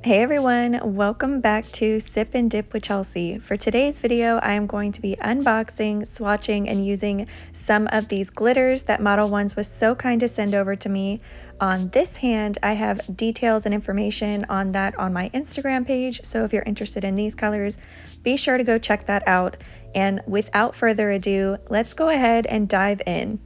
Hey everyone, welcome back to Sip and Dip with Chelsea. For today's video, I am going to be unboxing, swatching, and using some of these glitters that Modelones was so kind to send over to me. On this hand, I have details and information on that on my Instagram page, so if you're interested in these colors, be sure to go check that out. And without further ado, let's go ahead and dive in.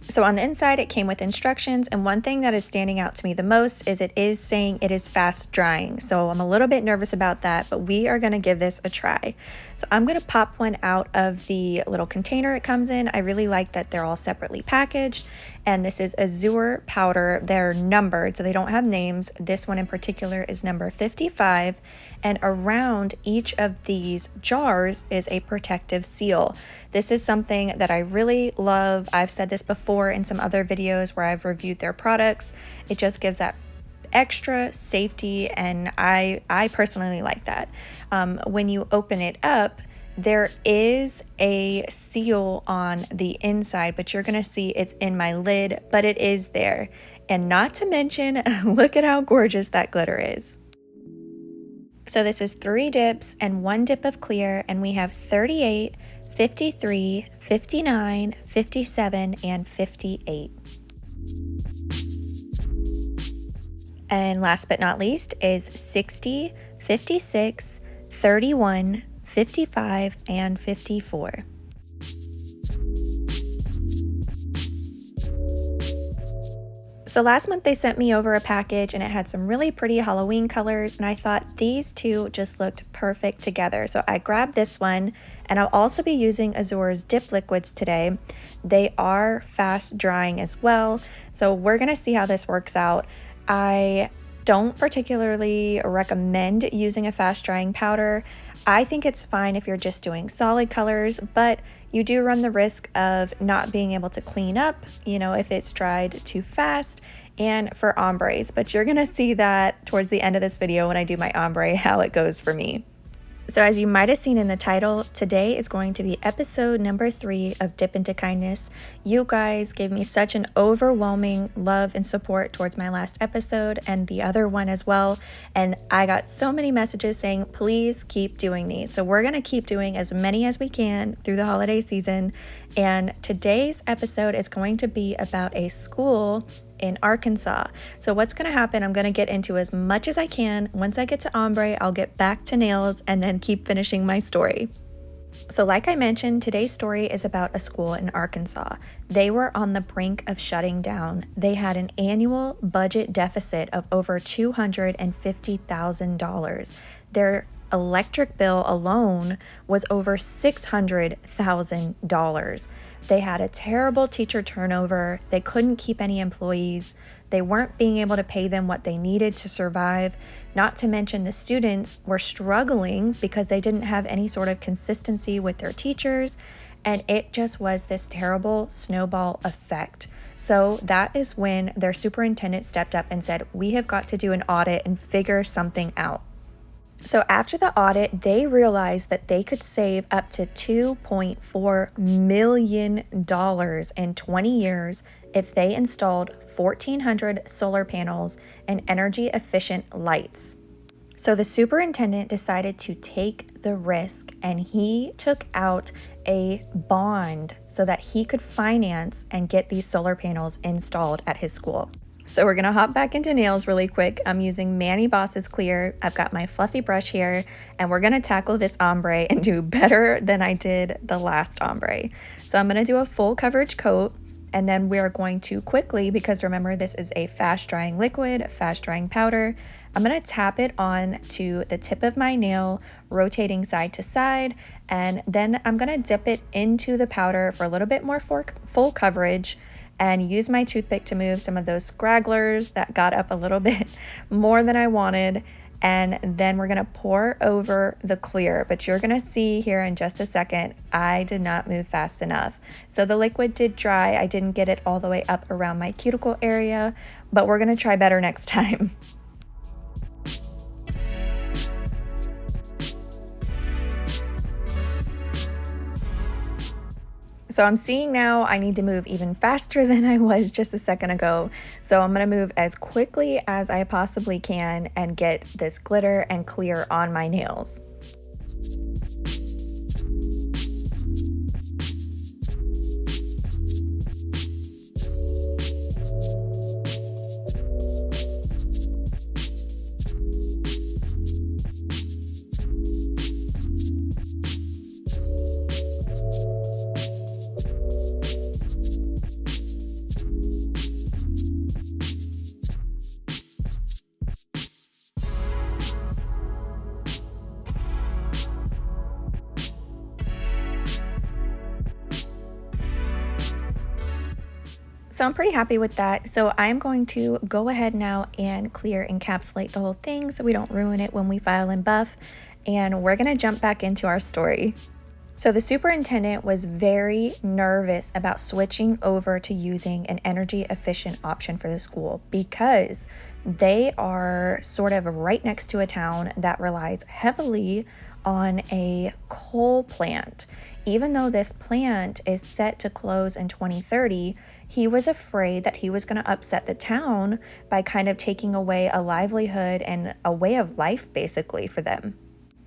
So on the inside, it came with instructions, and one thing that is standing out to me the most is it is saying it is fast drying. So I'm a little bit nervous about that, but we are going to give this a try. So I'm going to pop one out of the little container it comes in. I really like that they're all separately packaged, and this is Azure powder. They're numbered, so they don't have names. This one in particular is number 55, and around each of these jars is a protective seal. This is something that I really love. I've said this before in some other videos where I've reviewed their products. It just gives that extra safety, and I personally like that. When you open it up, there is a seal on the inside, but you're gonna see it's in my lid, but it is there. And not to mention, look at how gorgeous that glitter is. So this is 3 dips and 1 dip of clear, and we have 38, 53, 59, 57, and 58. And last but not least is 60, 56, 31, 55, and 54. So last month they sent me over a package and it had some really pretty Halloween colors, and I thought these two just looked perfect together. So I grabbed this one, and I'll also be using Azure's dip liquids today. They are fast drying as well, so we're gonna see how this works out. I don't particularly recommend using a fast drying powder. I think it's fine if you're just doing solid colors, but you do run the risk of not being able to clean up, if it's dried too fast, and for ombres. But you're gonna see that towards the end of this video when I do my ombre, how it goes for me. So as you might have seen in the title, today is going to be episode number 3 of Dip into Kindness. You guys gave me such an overwhelming love and support towards my last episode and the other one as well. And I got so many messages saying, please keep doing these. So we're gonna keep doing as many as we can through the holiday season. And today's episode is going to be about a school in Arkansas. So what's going to happen, I'm going to get into as much as I can. Once I get to ombre, I'll get back to nails and then keep finishing my story. So like I mentioned, today's story is about a school in Arkansas. They were on the brink of shutting down. They had an annual budget deficit of over $250,000. Their electric bill alone was over $600,000. They had a terrible teacher turnover. They couldn't keep any employees. They weren't being able to pay them what they needed to survive. Not to mention the students were struggling because they didn't have any sort of consistency with their teachers. And it just was this terrible snowball effect. So that is when their superintendent stepped up and said, we have got to do an audit and figure something out. So after the audit, they realized that they could save up to $2.4 million in 20 years if they installed 1,400 solar panels and energy-efficient lights. So the superintendent decided to take the risk, and he took out a bond so that he could finance and get these solar panels installed at his school. So we're gonna hop back into nails really quick. I'm using Manny Boss's clear. I've got my fluffy brush here, and we're gonna tackle this ombre and do better than I did the last ombre. So I'm gonna do a full coverage coat, and then we're going to quickly, because remember this is a fast drying liquid, fast drying powder, I'm gonna tap it on to the tip of my nail, rotating side to side, and then I'm gonna dip it into the powder for a little bit more full coverage, and use my toothpick to move some of those scragglers that got up a little bit more than I wanted. And then we're gonna pour over the clear, but you're gonna see here in just a second, I did not move fast enough. So the liquid did dry. I didn't get it all the way up around my cuticle area, but we're gonna try better next time. So I'm seeing now I need to move even faster than I was just a second ago. So I'm gonna move as quickly as I possibly can and get this glitter and clear on my nails. So I'm pretty happy with that. So I'm going to go ahead now and clear encapsulate the whole thing so we don't ruin it when we file and buff. And we're gonna jump back into our story. So the superintendent was very nervous about switching over to using an energy efficient option for the school because they are sort of right next to a town that relies heavily on a coal plant. Even though this plant is set to close in 2030, he was afraid that he was going to upset the town by kind of taking away a livelihood and a way of life basically for them.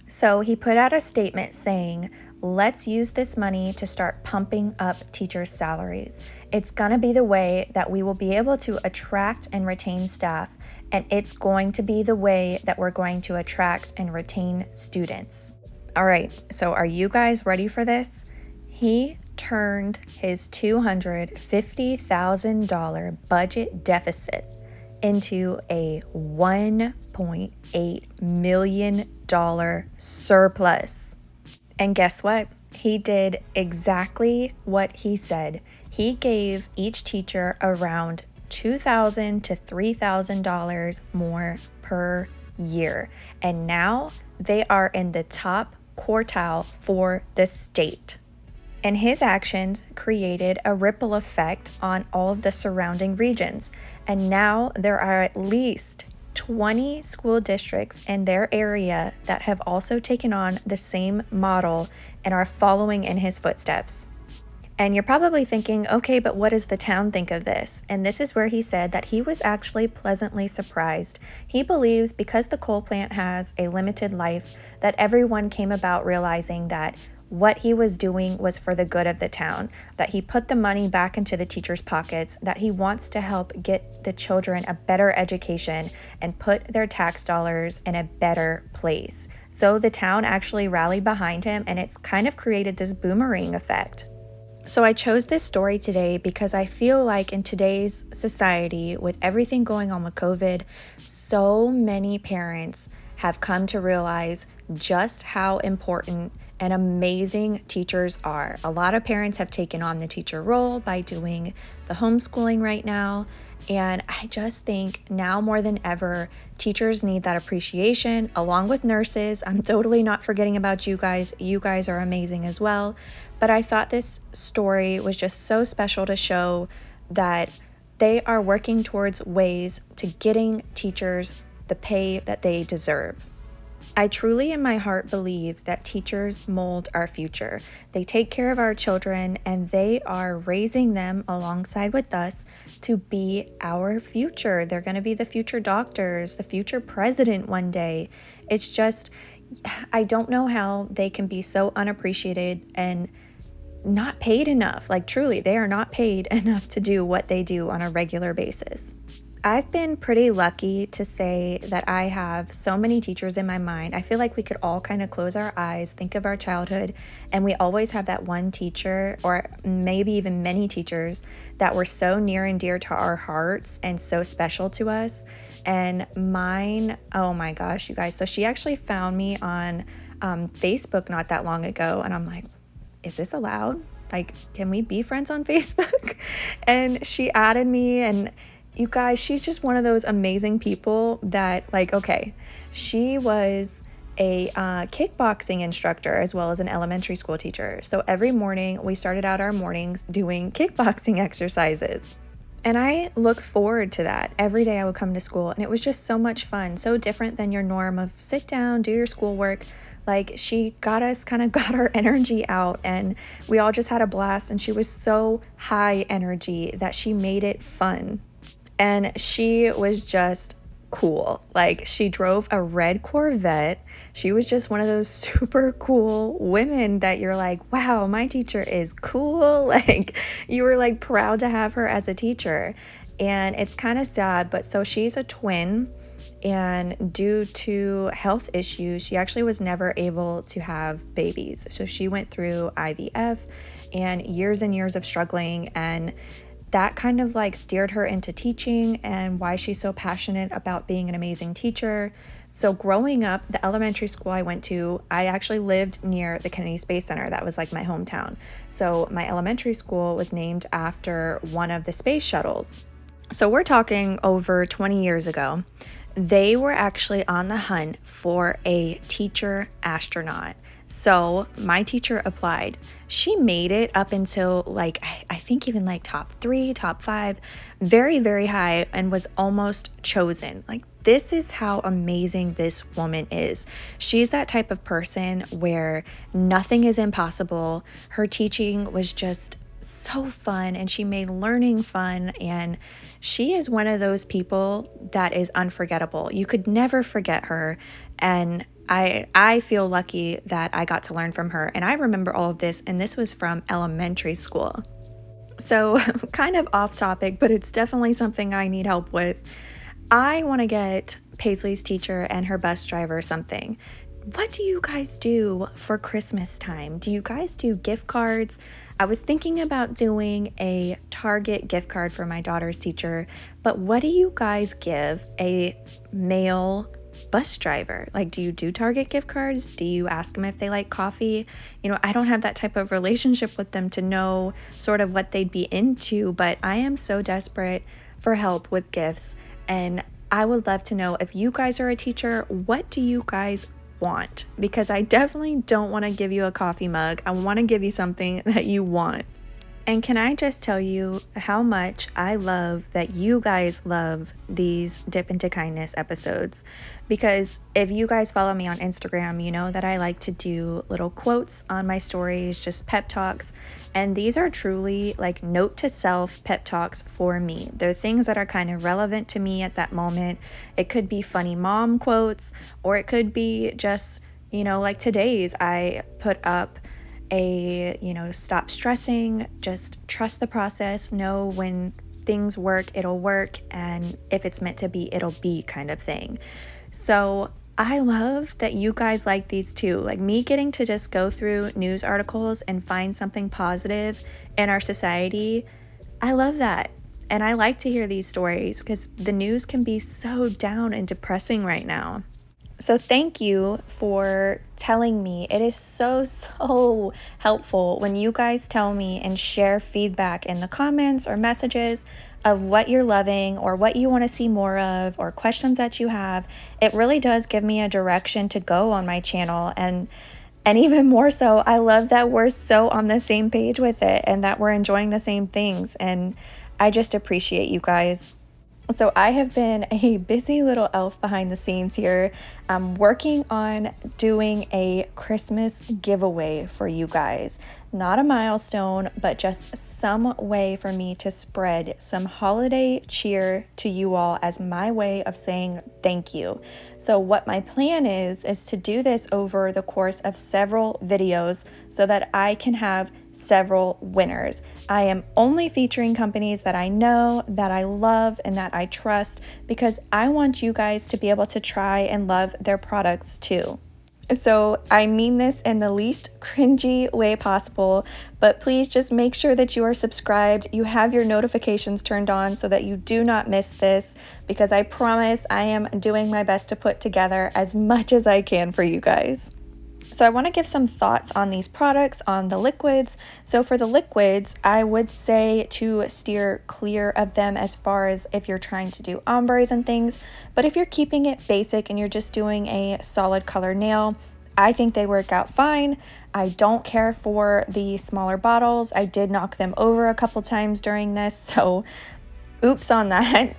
So he put out a statement saying, let's use this money to start pumping up teachers' salaries. It's going to be the way that we will be able to attract and retain staff, and it's going to be the way that we're going to attract and retain students. All right, so are you guys ready for this? He turned his $250,000 budget deficit into a $1.8 million surplus. And guess what? He did exactly what he said. He gave each teacher around $2,000 to $3,000 more per year. And now they are in the top quartile for the state. And his actions created a ripple effect on all of the surrounding regions. And now there are at least 20 school districts in their area that have also taken on the same model and are following in his footsteps. And you're probably thinking, okay, but what does the town think of this? And this is where he said that he was actually pleasantly surprised. He believes because the coal plant has a limited life, that everyone came about realizing that what he was doing was for the good of the town, that he put the money back into the teachers' pockets, that he wants to help get the children a better education and put their tax dollars in a better place. So the town actually rallied behind him, and it's kind of created this boomerang effect. So I chose this story today because I feel like in today's society, with everything going on with COVID, so many parents have come to realize just how important and amazing teachers are. A lot of parents have taken on the teacher role by doing the homeschooling right now. And I just think now more than ever, teachers need that appreciation along with nurses. I'm totally not forgetting about you guys. You guys are amazing as well. But I thought this story was just so special to show that they are working towards ways to getting teachers the pay that they deserve. I truly in my heart believe that teachers mold our future. They take care of our children and they are raising them alongside with us to be our future. They're going to be the future doctors, the future president one day. It's just, I don't know how they can be so unappreciated and not paid enough. Like truly, they are not paid enough to do what they do on a regular basis. I've been pretty lucky to say that I have so many teachers in my mind. I feel like we could all kind of close our eyes, think of our childhood, and we always have that one teacher or maybe even many teachers that were so near and dear to our hearts and so special to us. And mine, oh my gosh, you guys. So she actually found me on Facebook not that long ago, and I'm like, is this allowed? Like, can we be friends on Facebook? And she added me, and you guys, she's just one of those amazing people that, like, okay, she was a kickboxing instructor as well as an elementary school teacher. So every morning we started out our mornings doing kickboxing exercises. And I look forward to that. Every day I would come to school and it was just so much fun, so different than your norm of sit down, do your schoolwork. Like, she got us kind of got our energy out, and we all just had a blast, and she was so high energy that she made it fun. And she was just cool. Like, she drove a red Corvette. She was just one of those super cool women that you're like, wow, my teacher is cool. Like, you were like proud to have her as a teacher. And it's kind of sad, but so she's a twin, and due to health issues, she actually was never able to have babies. So she went through IVF and years of struggling, and that kind of like steered her into teaching and why she's so passionate about being an amazing teacher. So growing up, the elementary school I went to, I actually lived near the Kennedy Space Center. That was like my hometown. So my elementary school was named after one of the space shuttles. So we're talking over 20 years ago. They were actually on the hunt for a teacher astronaut. So my teacher applied. She made it up until like, I think even like top 3, top 5, very high, and was almost chosen. Like, this is how amazing this woman is. She's that type of person where nothing is impossible. Her teaching was just so fun, and she made learning fun, and she is one of those people that is unforgettable. You could never forget her, and I feel lucky that I got to learn from her. And I remember all of this, and this was from elementary school. So kind of off topic, but it's definitely something I need help with. I want to get Paisley's teacher and her bus driver something. What do you guys do for Christmas time? Do you guys do gift cards? I was thinking about doing a Target gift card for my daughter's teacher, but what do you guys give a male bus driver? Like, do you do Target gift cards? Do you ask them if they like coffee? You know, I don't have that type of relationship with them to know sort of what they'd be into, but I am so desperate for help with gifts, and I would love to know, if you guys are a teacher, what do you guys want? Because I definitely don't want to give you a coffee mug. I want to give you something that you want. And can I just tell you how much I love that you guys love these Dip into Kindness episodes? Because if you guys follow me on Instagram, you know that I like to do little quotes on my stories, just pep talks. And these are truly like note to self pep talks for me. They're things that are kind of relevant to me at that moment. It could be funny mom quotes, or it could be just, you know, like today's, I put up stop stressing, just trust the process, know when things work, it'll work, and if it's meant to be, it'll be kind of thing. So I love that you guys like these too. Like, me getting to just go through news articles and find something positive in our society. I love that. And I like to hear these stories because the news can be so down and depressing right now. So thank you for telling me. It is so helpful when you guys tell me and share feedback in the comments or messages of what you're loving or what you want to see more of or questions that you have. It really does give me a direction to go on my channel, and even more so, I love that we're so on the same page with it and that we're enjoying the same things, and I just appreciate you guys. So I have been a busy little elf behind the scenes here. I'm working on doing a Christmas giveaway for you guys. Not a milestone, but just some way for me to spread some holiday cheer to you all as my way of saying thank you. So what my plan is to do this over the course of several videos so that I can have several winners. I am only featuring companies that I know, that I love, and that I trust, because I want you guys to be able to try and love their products too. So I mean this in the least cringy way possible, but please just make sure that you are subscribed, you have your notifications turned on so that you do not miss this, because I promise I am doing my best to put together as much as I can for you guys. So I want to give some thoughts on these products, on the liquids. So for the liquids, I would say to steer clear of them as far as if you're trying to do ombres and things. But if you're keeping it basic and you're just doing a solid color nail, I think they work out fine. I don't care for the smaller bottles. I did knock them over a couple times during this, so oops on that.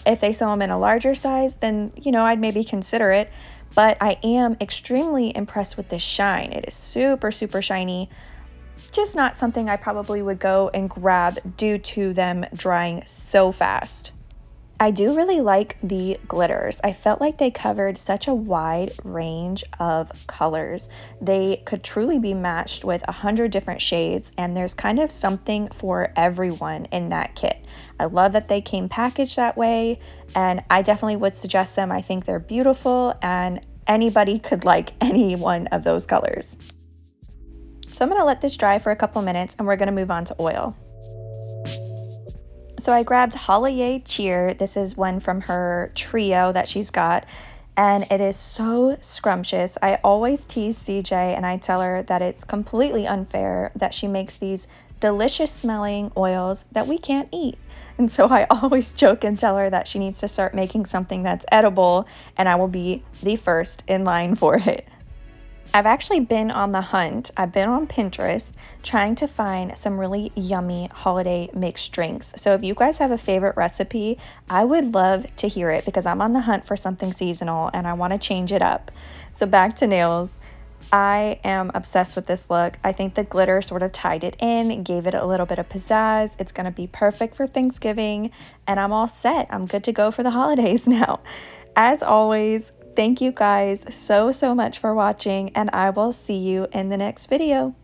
If they sell them in a larger size, then, I'd maybe consider it. but I am extremely impressed with this shine. It is super, super shiny. Just not something I probably would go and grab due to them drying so fast. I do really like the glitters. I felt like they covered such a wide range of colors. They could truly be matched with 100 different shades, and there's kind of something for everyone in that kit. I love that they came packaged that way, and I definitely would suggest them. I think they're beautiful, and anybody could like any one of those colors. So I'm gonna let this dry for a couple minutes, and we're gonna move on to oil. So I grabbed Holi-Yay Cheer. This is one from her trio that she's got, and it is so scrumptious. I always tease CJ and I tell her that it's completely unfair that she makes these delicious smelling oils that we can't eat. And so I always joke and tell her that she needs to start making something that's edible, and I will be the first in line for it. I've actually been on the hunt. I've been on Pinterest trying to find some really yummy holiday mixed drinks. So if you guys have a favorite recipe, I would love to hear it because I'm on the hunt for something seasonal and I want to change it up. So back to nails. I am obsessed with this look. I think the glitter sort of tied it in and gave it a little bit of pizzazz. It's going to be perfect for Thanksgiving, and I'm all set. I'm good to go for the holidays now. As always, thank you guys so much for watching, and I will see you in the next video.